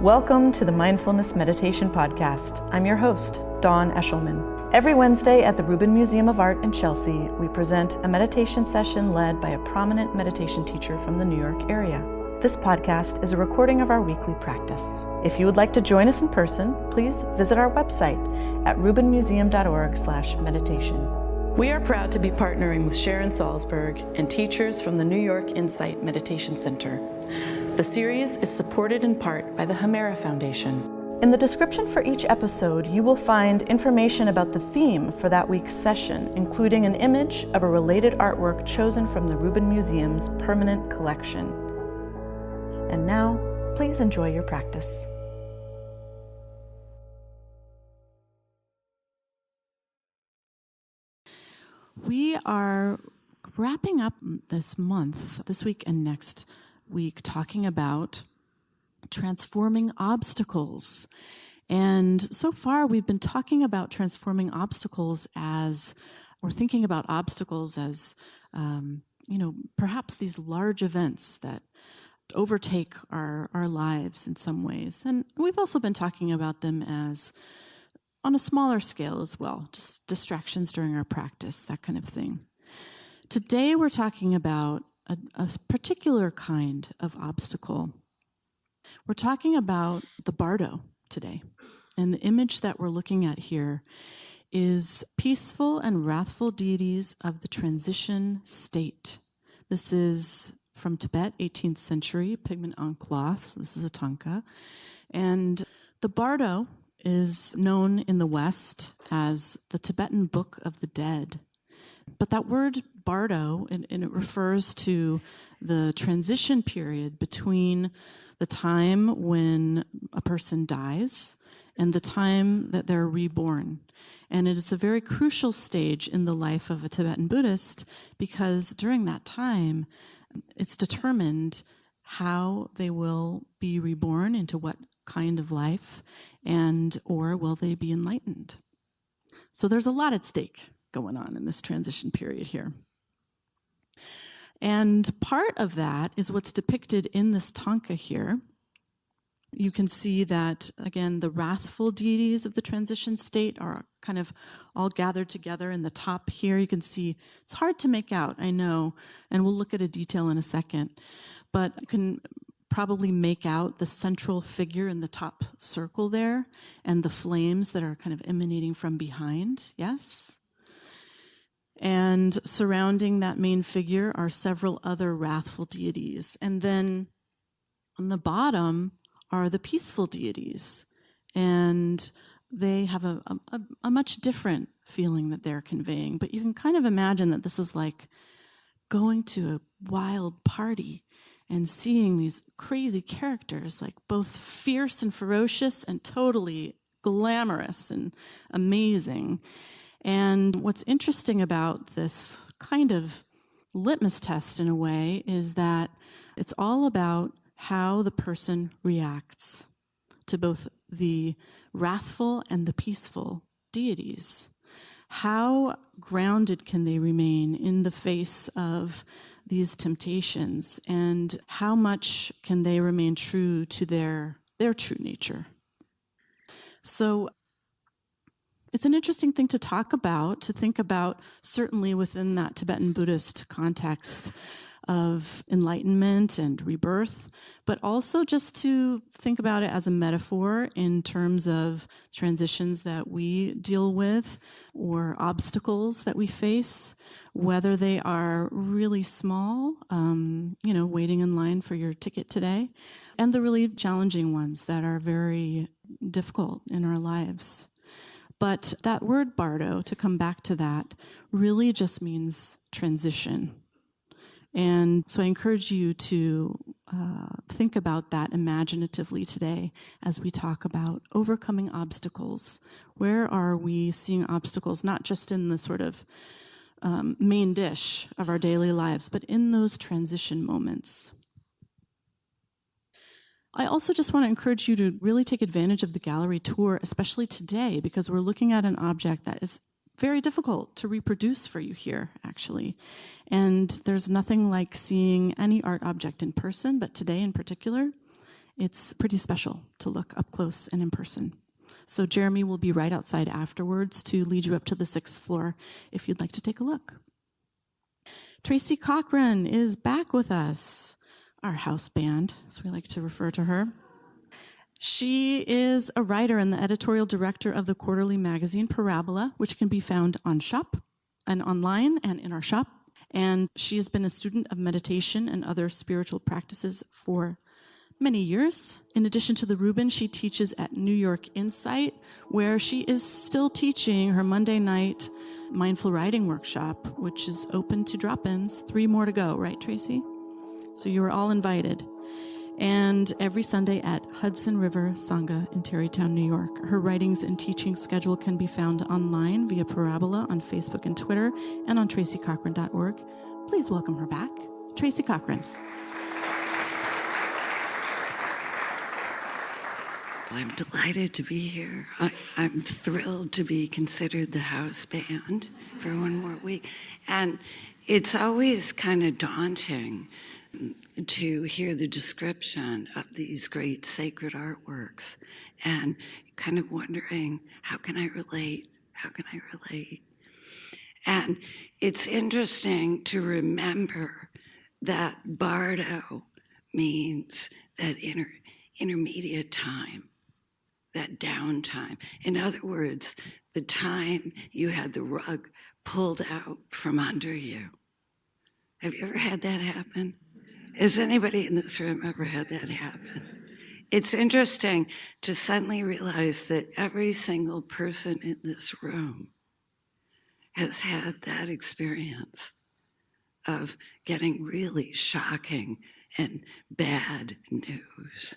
Welcome to the Mindfulness Meditation Podcast. I'm your host, Dawn Eshelman. Every Wednesday at the Rubin Museum of Art in Chelsea, we present a meditation session led by a prominent meditation teacher from the New York area. This podcast is a recording of our weekly practice. If you would like to join us in person, please visit our website at rubinmuseum.org/meditation. We are proud to be partnering with Sharon Salzberg and teachers from the New York Insight Meditation Center. The series is supported in part by the Hemera Foundation. In the description for each episode, you will find information about the theme for that week's session, including an image of a related artwork chosen from the Rubin Museum's permanent collection. And now, please enjoy your practice. We are wrapping up this month, this week and next week, talking about transforming obstacles. And so far, we've been talking about transforming obstacles as, or thinking about obstacles as, perhaps these large events that overtake our lives in some ways. And we've also been talking about them as on a smaller scale as well, just distractions during our practice, that kind of thing. Today, we're talking about a particular kind of obstacle. We're talking about the bardo today. And the image that we're looking at here is peaceful and wrathful deities of the transition state. This is from Tibet, 18th century, pigment on cloth. So this is a tanka. And the bardo is known in the West as the Tibetan Book of the Dead. But that word bardo, and it refers to the transition period between the time when a person dies and the time that they're reborn. And it is a very crucial stage in the life of a Tibetan Buddhist because during that time, it's determined how they will be reborn into what kind of life, and or will they be enlightened. So there's a lot at stake going on in this transition period here. And part of that is what's depicted in this tanka here. You can see that, again, the wrathful deities of the transition state are kind of all gathered together in the top here. You can see it's hard to make out, I know, and we'll look at a detail in a second. But you can probably make out the central figure in the top circle there and the flames that are kind of emanating from behind, yes? And surrounding that main figure are several other wrathful deities. And then on the bottom are the peaceful deities. And they have a much different feeling that they're conveying. But you can kind of imagine that this is like going to a wild party and seeing these crazy characters, like both fierce and ferocious and totally glamorous and amazing. And what's interesting about this kind of litmus test in a way is that it's all about how the person reacts to both the wrathful and the peaceful deities. How grounded can they remain in the face of these temptations, and how much can they remain true to their true nature? So it's an interesting thing to talk about, to think about, certainly within that Tibetan Buddhist context of enlightenment and rebirth, but also just to think about it as a metaphor in terms of transitions that we deal with or obstacles that we face, whether they are really small, waiting in line for your ticket today, and the really challenging ones that are very difficult in our lives. But that word bardo, to come back to that, really just means transition. And so I encourage you to think about that imaginatively today as we talk about overcoming obstacles. Where are we seeing obstacles, not just in the sort of main dish of our daily lives, but in those transition moments? I also just want to encourage you to really take advantage of the gallery tour, especially today, because we're looking at an object that is very difficult to reproduce for you here, actually. And there's nothing like seeing any art object in person, but today in particular, It's pretty special to look up close and in person. So Jeremy will be right outside afterwards to lead you up to the 6th floor if you'd like to take a look. Tracy Cochran is back with us, our house band, as we like to refer to her. She is a writer and the editorial director of the quarterly magazine Parabola, which can be found on Shop and online and in our shop. And she has been a student of meditation and other spiritual practices for many years. In addition to the Rubin, she teaches at New York Insight, where she is still teaching her Monday night mindful writing workshop, which is open to drop-ins. 3 more to go, right, Tracy? So you are all invited. And every Sunday at Hudson River Sangha in Tarrytown, New York. Her writings and teaching schedule can be found online via Parabola on Facebook and Twitter and on tracycochran.org. Please welcome her back, Tracy Cochran. I'm delighted to be here. I'm thrilled to be considered the house band for one more week. And it's always kind of daunting to hear the description of these great sacred artworks and kind of wondering, how can I relate? How can I relate? And it's interesting to remember that bardo means that intermediate time, that downtime. In other words, the time you had the rug pulled out from under you. Have you ever had that happen? Has anybody in this room ever had that happen? It's interesting to suddenly realize that every single person in this room has had that experience of getting really shocking and bad news,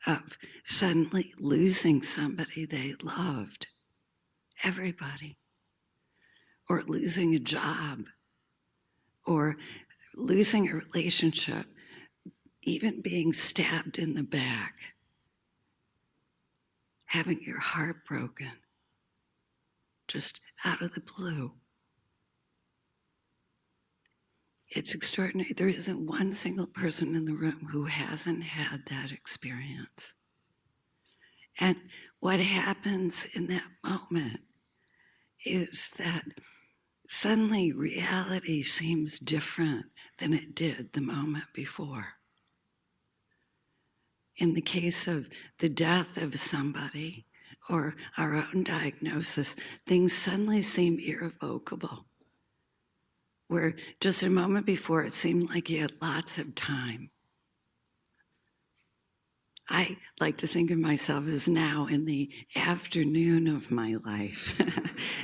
of suddenly losing somebody they loved, everybody, or losing a job, or losing a relationship, even being stabbed in the back, having your heart broken, just out of the blue. It's extraordinary. There isn't one single person in the room who hasn't had that experience. And what happens in that moment is that suddenly reality seems different than it did the moment before. In the case of the death of somebody or our own diagnosis, things suddenly seem irrevocable. Where just a moment before it seemed like you had lots of time. I like to think of myself as now in the afternoon of my life.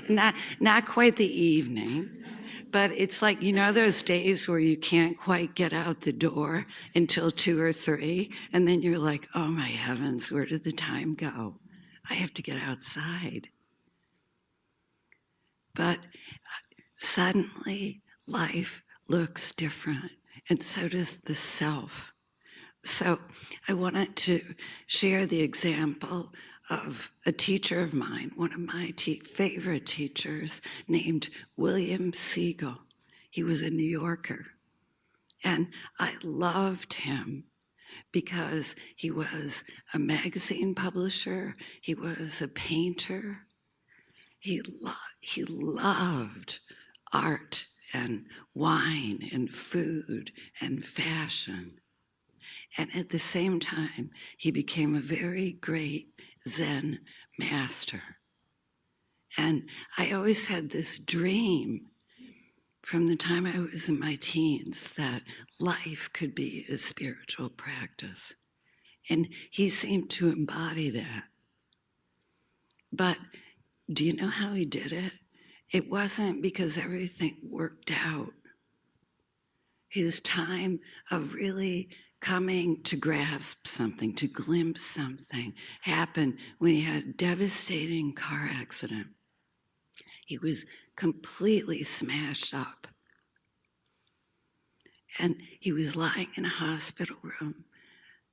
not quite the evening, but it's like, you know, those days where you can't quite get out the door until 2 or 3, and then you're like, oh my heavens, where did the time go? I have to get outside. But suddenly, life looks different, and so does the self. So I wanted to share the example of a teacher of mine, one of my favorite teachers, named William Siegel. He was a New Yorker, and I loved him because he was a magazine publisher, he was a painter, he loved art and wine and food and fashion. And at the same time, he became a very great Zen master. And I always had this dream from the time I was in my teens that life could be a spiritual practice. And he seemed to embody that. But do you know how he did it? It wasn't because everything worked out. His time of really coming to grasp something, to glimpse something, happened when he had a devastating car accident. He was completely smashed up. And he was lying in a hospital room,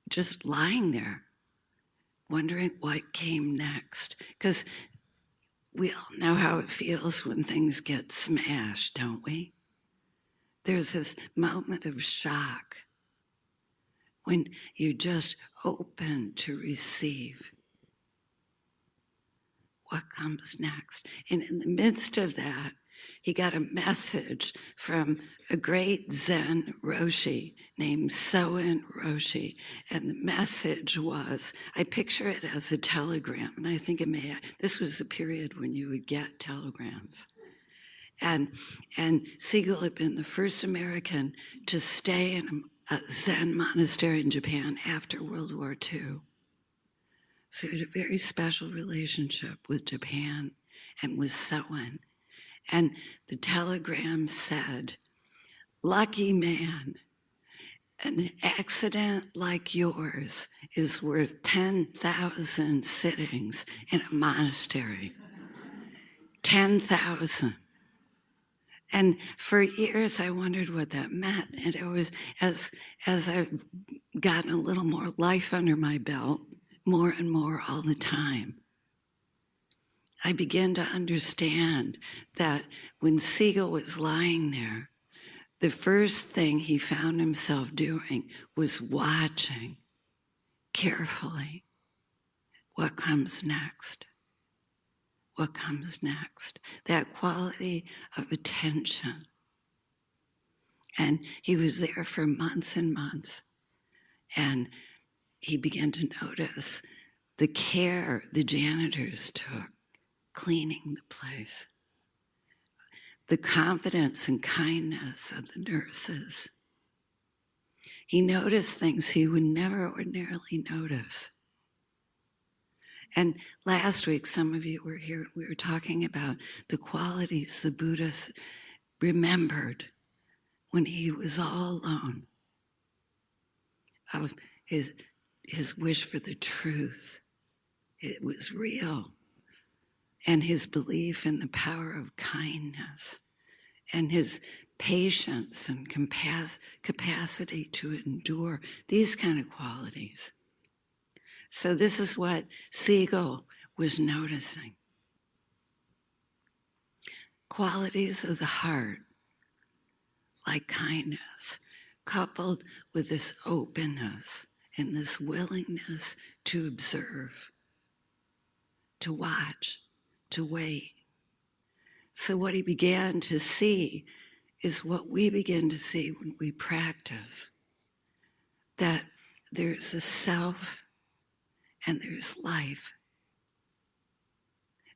just lying there, wondering what came next. Because we all know how it feels when things get smashed, don't we? There's this moment of shock when you just open to receive what comes next. And in the midst of that, he got a message from a great Zen Roshi named Soen Roshi. And the message was, I picture it as a telegram, and I think this was the period when you would get telegrams. And Siegel had been the first American to stay in a Zen monastery in Japan after World War II. So he had a very special relationship with Japan and with Soen. And the telegram said, lucky man, an accident like yours is worth 10,000 sittings in a monastery. 10,000. And for years I wondered what that meant. And it was as I've gotten a little more life under my belt, more and more all the time, I began to understand that when Siegel was lying there, the first thing he found himself doing was watching carefully what comes next. What comes next? That quality of attention. And he was there for months and months. And he began to notice the care the janitors took cleaning the place, the confidence and kindness of the nurses. He noticed things he would never ordinarily notice. And last week, some of you were here, we were talking about the qualities the Buddha remembered when he was all alone, of his wish for the truth. It was real. And his belief in the power of kindness, and his patience and capacity to endure, these kind of qualities. So this is what Siegel was noticing. Qualities of the heart, like kindness, coupled with this openness and this willingness to observe, to watch, to wait. So what he began to see is what we begin to see when we practice, that there's a self and there's life.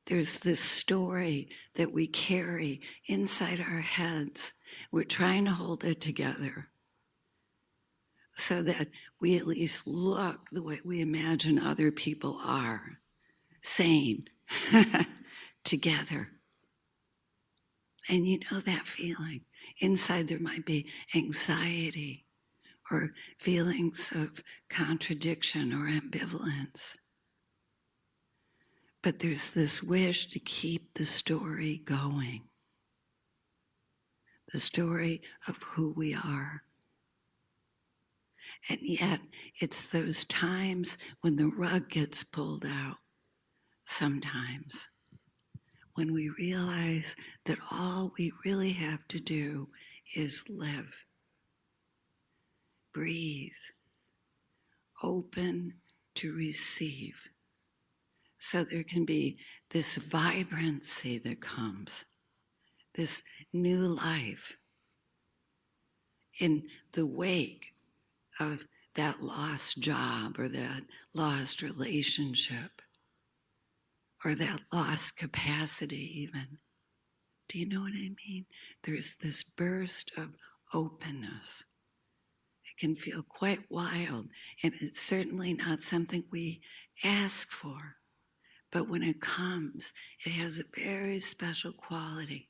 There's this story that we carry inside our heads. We're trying to hold it together so that we at least look the way we imagine other people are, sane, together. And you know that feeling. Inside there might be anxiety or feelings of contradiction or ambivalence. But there's this wish to keep the story going. The story of who we are. And yet, it's those times when the rug gets pulled out, sometimes, when we realize that all we really have to do is live, breathe, open to receive. So there can be this vibrancy that comes, this new life in the wake of that lost job or that lost relationship or that lost capacity even. Do you know what I mean? There's this burst of openness. It can feel quite wild, and it's certainly not something we ask for. But when it comes, it has a very special quality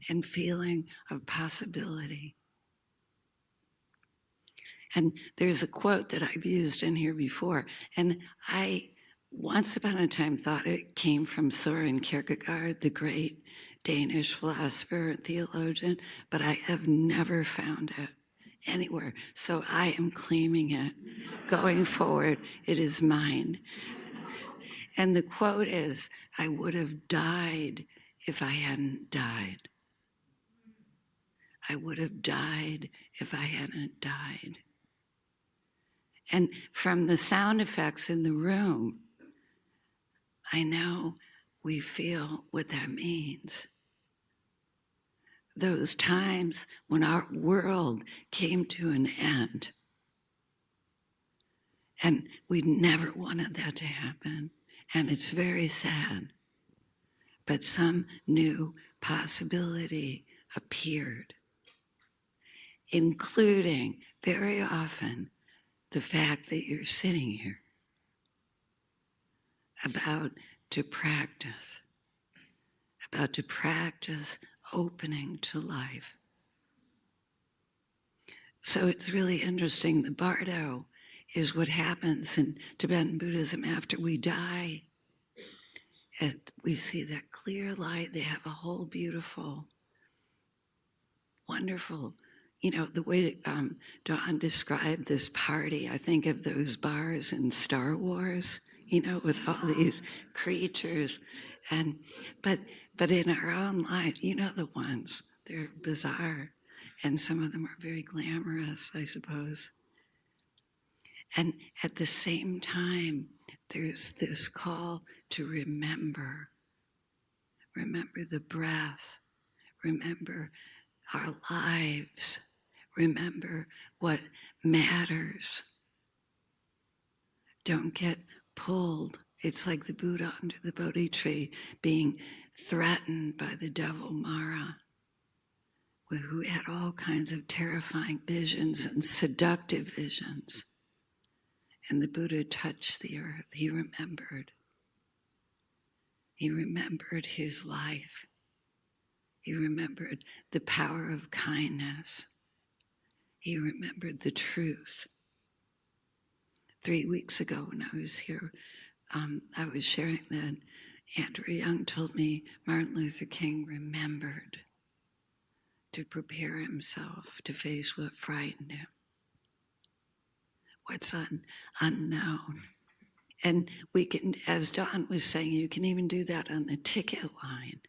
and feeling of possibility. And there's a quote that I've used in here before, and I once upon a time thought it came from Søren Kierkegaard, the great Danish philosopher and theologian, but I have never found it anywhere. So I am claiming it. Going forward, it is mine. And the quote is, I would have died if I hadn't died. I would have died if I hadn't died. And from the sound effects in the room, I know we feel what that means. Those times when our world came to an end, and we never wanted that to happen, and it's very sad, but some new possibility appeared, including very often the fact that you're sitting here about to practice opening to life. So it's really interesting. The bardo is what happens in Tibetan Buddhism after we die. And we see that clear light. They have a whole beautiful, wonderful, the way Dawn described this party, I think of those bars in Star Wars, with all these creatures. But in our own life, the ones, they're bizarre. And some of them are very glamorous, I suppose. And at the same time, there's this call to remember. Remember the breath. Remember our lives. Remember what matters. Don't get pulled. It's like the Buddha under the Bodhi tree being threatened by the devil Mara, who had all kinds of terrifying visions and seductive visions. And the Buddha touched the earth. He remembered. He remembered his life. He remembered the power of kindness. He remembered the truth. 3 weeks ago when I was here, I was sharing that Andrew Young told me Martin Luther King remembered to prepare himself to face what frightened him, what's unknown. And we can, as Dawn was saying, you can even do that on the ticket line.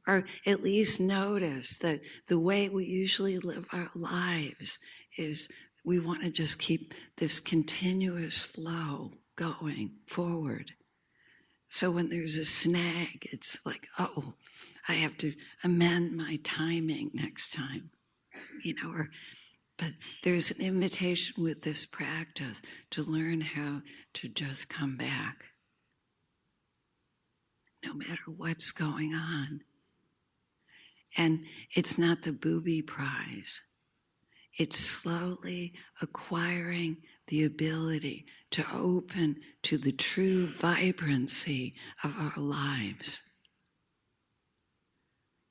Or at least notice that the way we usually live our lives is we want to just keep this continuous flow going forward. So when there's a snag, it's like, oh, I have to amend my timing next time, but there's an invitation with this practice to learn how to just come back, no matter what's going on. And it's not the booby prize. It's slowly acquiring the ability to open to the true vibrancy of our lives.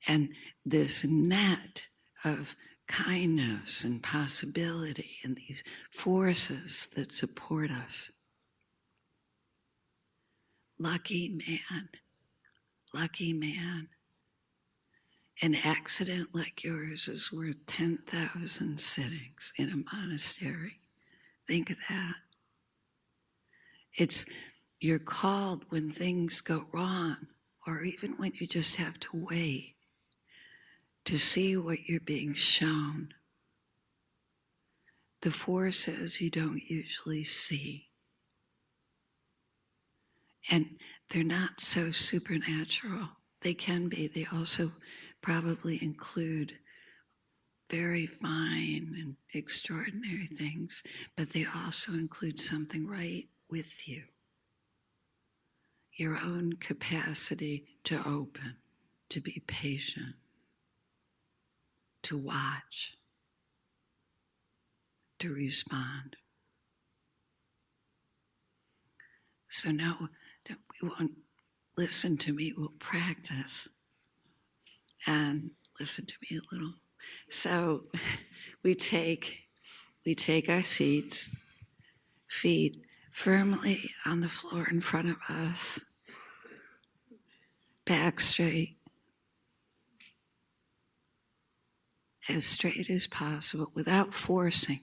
And this net of kindness and possibility and these forces that support us. Lucky man, lucky man. An accident like yours is worth 10,000 sittings in a monastery. Think of that. You're called when things go wrong, or even when you just have to wait to see what you're being shown. The forces you don't usually see. And they're not so supernatural. They can be. They also probably include very fine and extraordinary things, but they also include something right with you. Your own capacity to open, to be patient, to watch, to respond. So now we won't listen to me, we'll practice. And listen to me a little. So we take our seats, feet firmly on the floor in front of us, back straight as possible without forcing.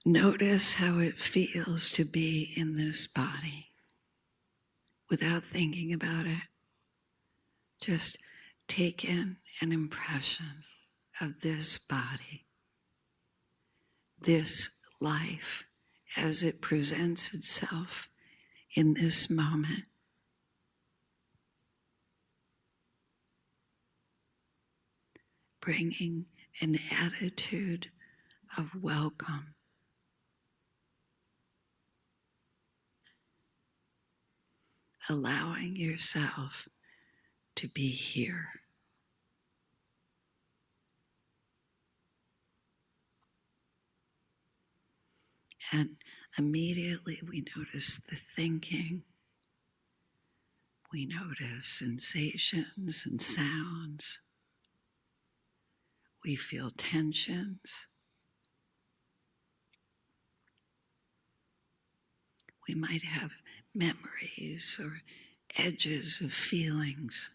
Notice how it feels to be in this body without thinking about it. Just take in an impression of this body. this life as it presents itself in this moment. Bringing an attitude of welcome. Allowing yourself to be here. And immediately we notice the thinking. We notice sensations and sounds. We feel tensions. We might have memories or edges of feelings.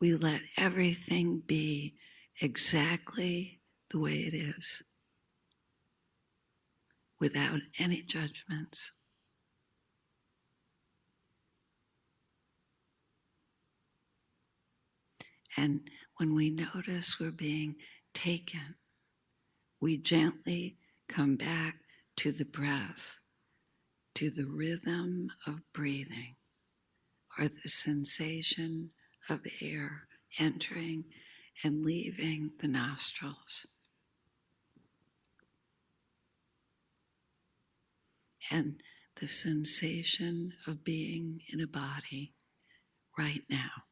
We let everything be exactly the way it is, without any judgments. And when we notice we're being taken, we gently come back to the breath, to the rhythm of breathing, or the sensation of air entering and leaving the nostrils. And the sensation of being in a body right now.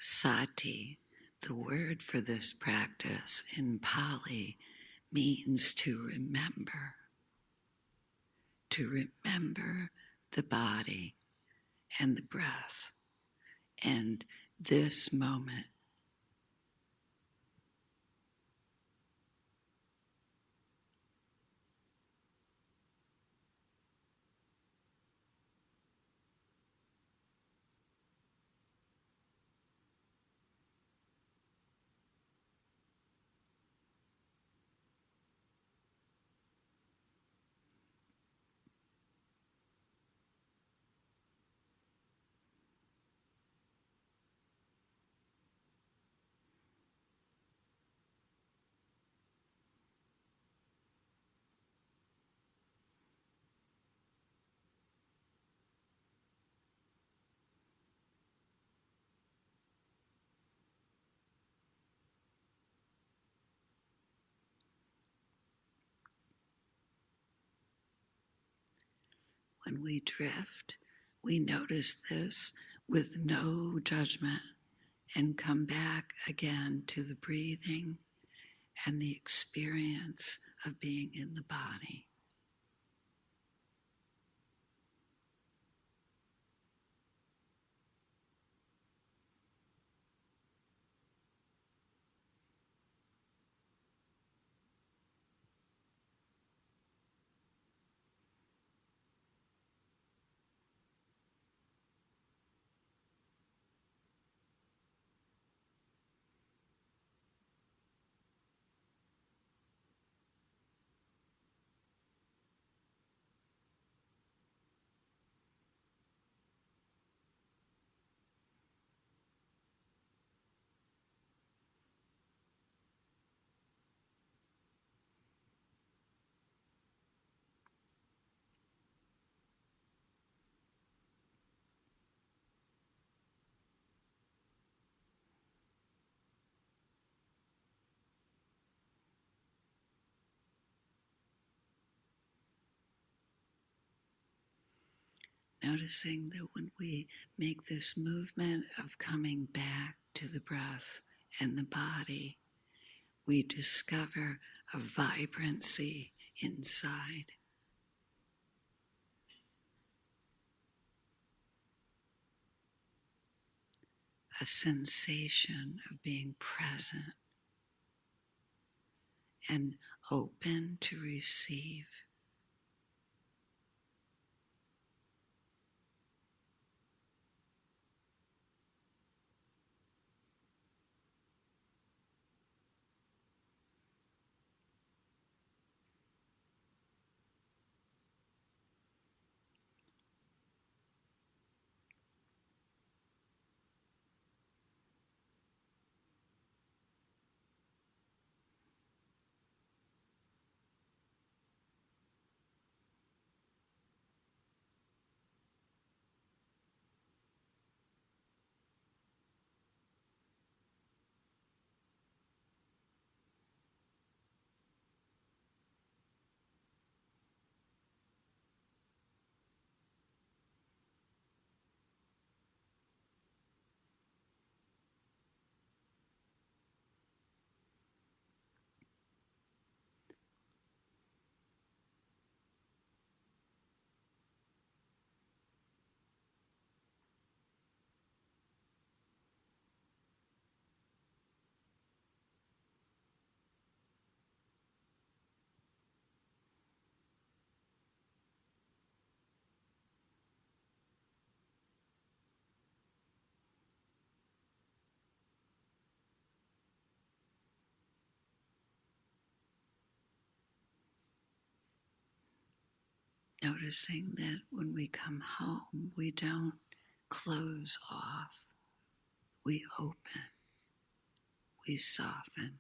Sati, the word for this practice in Pali, means to remember the body and the breath and this moment. When we drift, we notice this with no judgment and come back again to the breathing and the experience of being in the body. Noticing that when we make this movement of coming back to the breath and the body, we discover a vibrancy inside. A sensation of being present and open to receive. Noticing that when we come home, we don't close off, we open, we soften.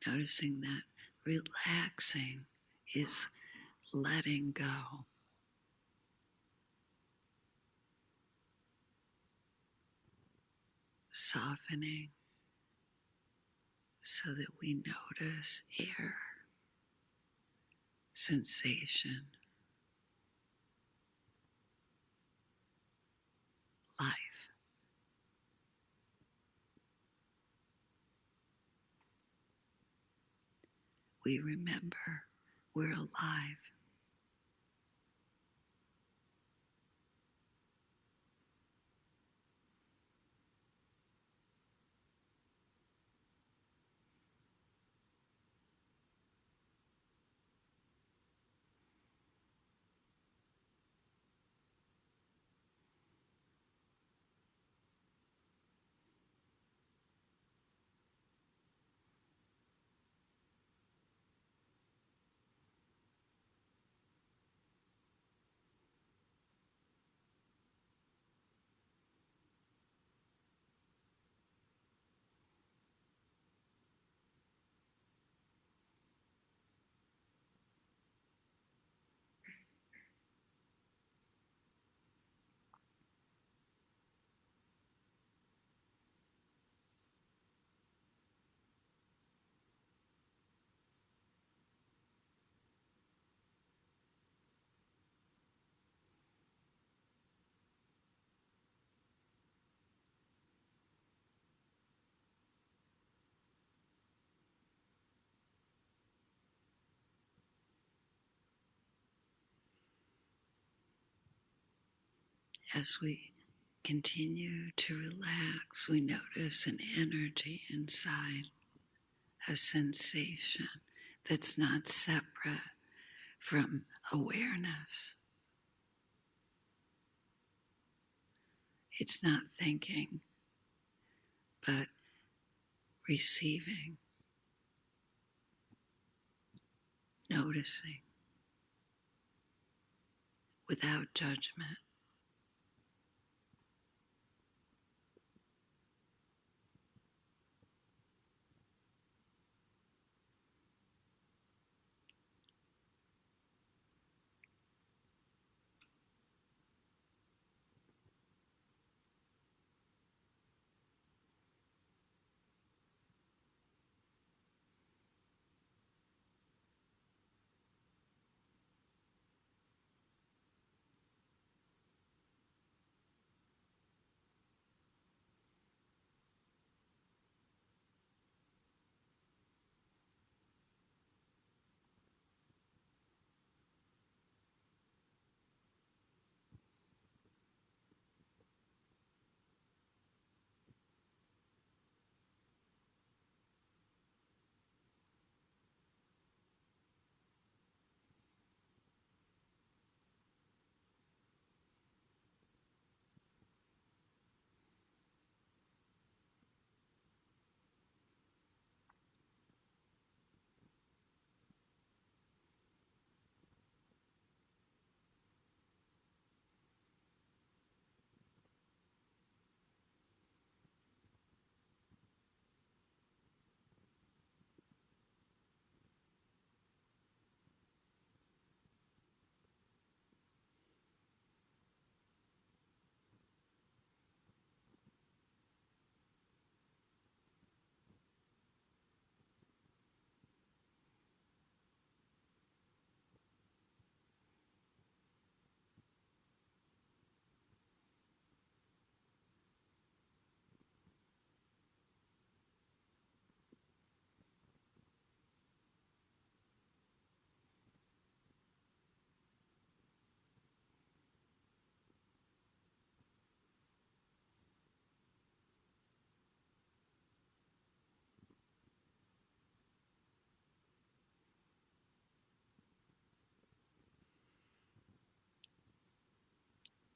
Noticing that relaxing is letting go. Softening so that we notice air, sensation, life. We remember we're alive. As we continue to relax, we notice an energy inside, a sensation that's not separate from awareness. It's not thinking, but receiving, noticing, without judgment.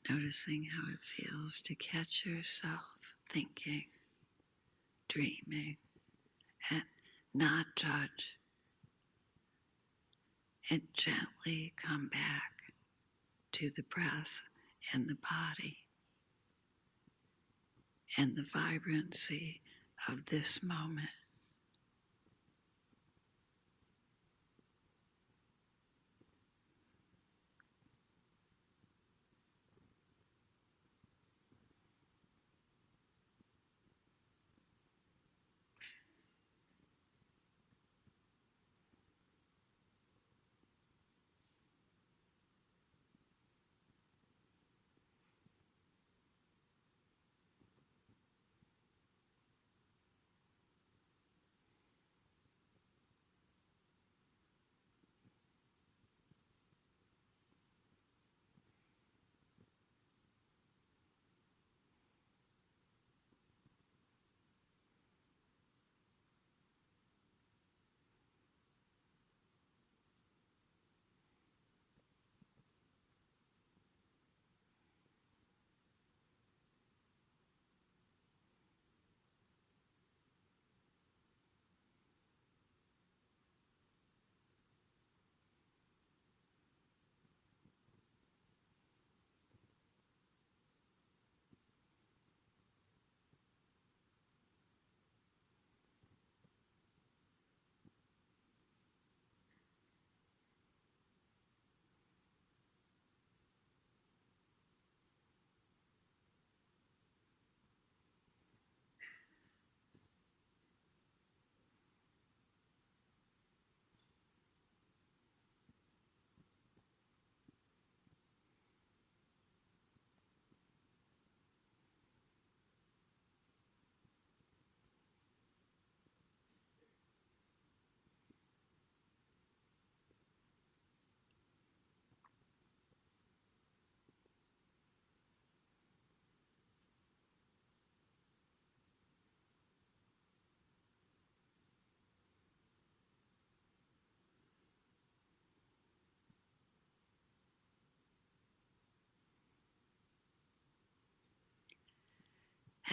Noticing how it feels to catch yourself thinking, dreaming, and not judge, and gently come back to the breath and the body and the vibrancy of this moment.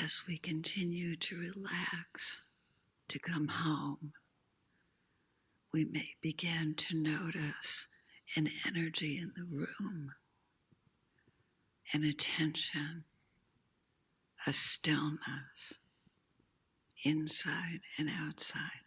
as we continue to relax, to come home, we may begin to notice an energy in the room, an attention, a stillness, inside and outside.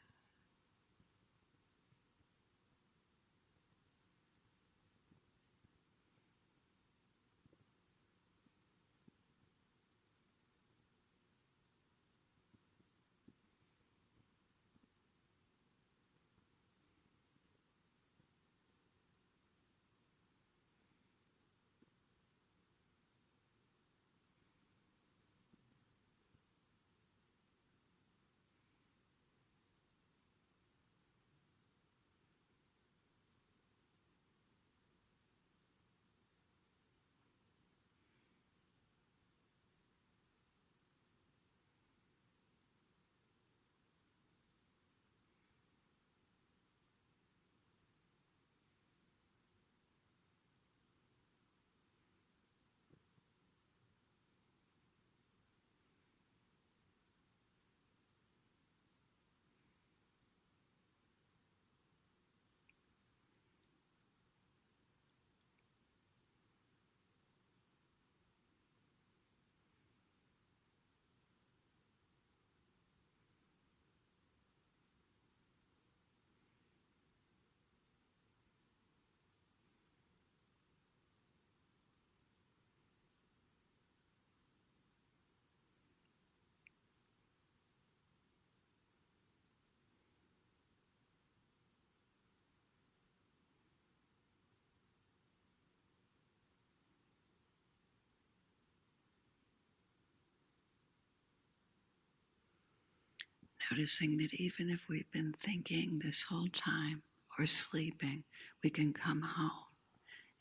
Noticing that even if we've been thinking this whole time or sleeping, we can come home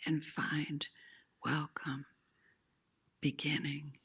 and find welcome, beginning.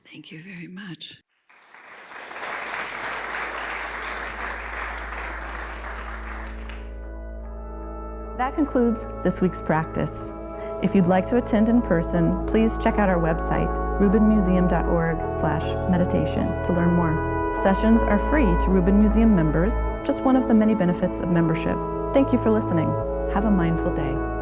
Thank you very much. That concludes this week's practice. If you'd like to attend in person, please check out our website, rubinmuseum.org/meditation, to learn more. Sessions are free to Rubin Museum members, just one of the many benefits of membership. Thank you for listening. Have a mindful day.